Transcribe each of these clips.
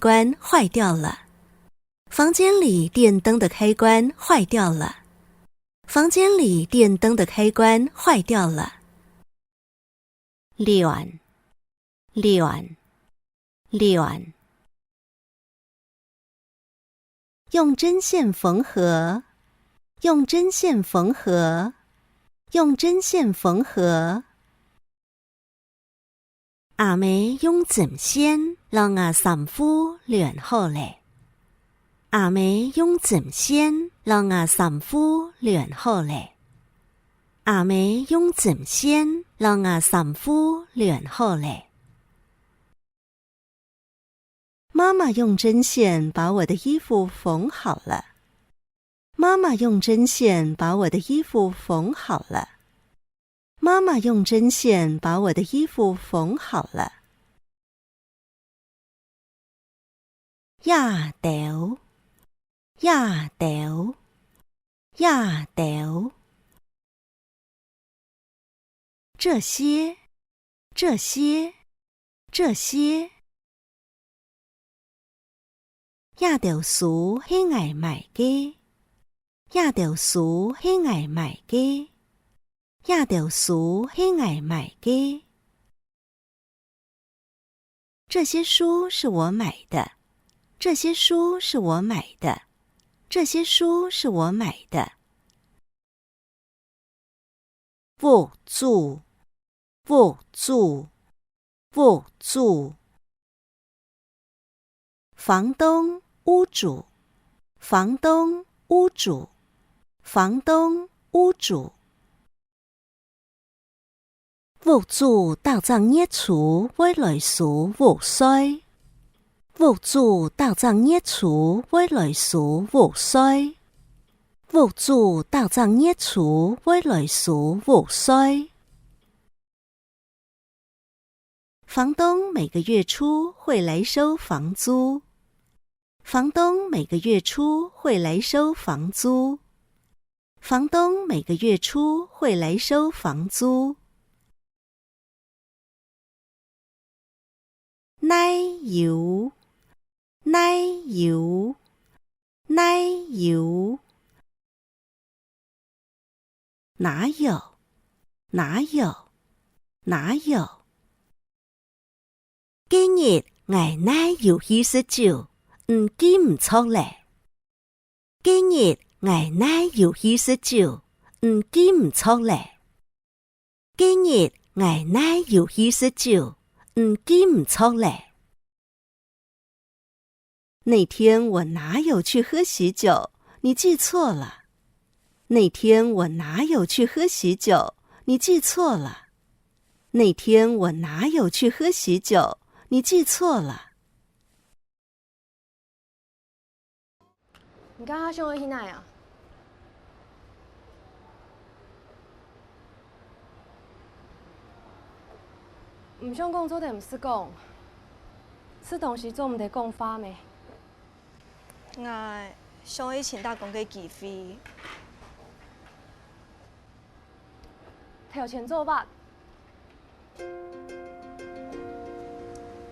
关坏掉了，房间里电灯的开关坏掉了，房间里电灯的开关坏掉了。乱，乱，乱。用针线缝合，用针线缝合，用针线缝合。阿妹用针线让我衫褲亂好咧。阿妹用針線讓我衫褲亂好咧。阿妹用針線讓我衫褲亂好咧。媽媽用針線把我的衣服縫好了。媽媽用針線把我的衣服縫好了。媽媽用針線把我的衣服縫好了。亞豆，亞豆，亞豆。這些，這些，這些。亞豆書係愛買嘅，亞豆書係愛買嘅，亞豆書係愛買嘅。這些書是我買的，這些書是我買的，這些書是我買的。屋主，屋主，屋主。房東，屋主，房東，屋主，房東，屋主。屋主到賬業處會來數屋稅，屋主到賬業處會來數屋稅，屋主到賬業處會來數屋稅。房東每個月初會來收房租，房東每個月初會來收房租，房東每個月初會來收房租。奶油，奶油，奶油。哪有，哪有，哪有。今日我奶油去食酒，記唔錯咧。今日我奶油去食酒，記唔錯咧。今日我奶油去食酒，記唔錯咧。那天我哪有去喝喜酒，你記錯了。那天我哪有去喝喜酒，你記錯了。那天我哪有去喝喜酒，你記錯了。你剛剛想去哪呀？唔想講做定唔是講，吃東西做唔得講法咩？我想去請打工嘅機會。提前做吧。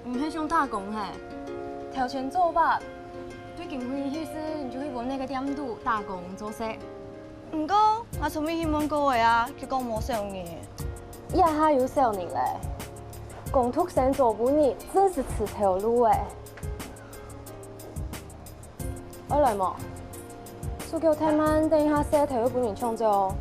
唔係想打工係，提前做吧。最近開意思，你就去揾那個店度打工做事。唔過我從未希望過嘅啊，佢講冇少年。一下有少年咧，工讀生做半年真是吃頭路誒。我來冇，數據太慢，等一下寫頭要半年創作。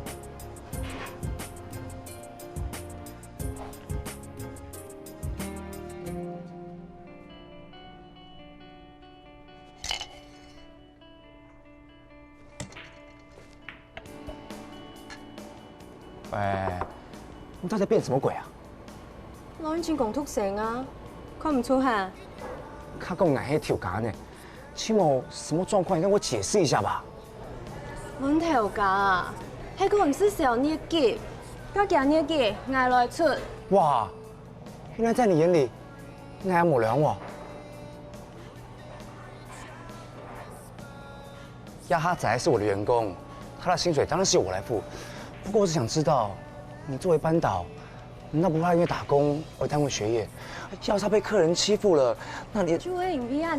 你到底變什麼鬼啊？老人前工讀生啊，看唔出哈？他跟我奶黑調假呢，起碼什麼狀況？你跟我解釋一下吧。阮調假啊，迄個唔是小年紀，家家年紀捱來出。哇，原來在你眼裡，愛冇良喎。亞哈仔是我的員工，他的薪水當然是由我來付。不過我只想知道，你作為班導，難道不怕因為打工而耽誤學業？要是他被客人欺負了，那你就會影響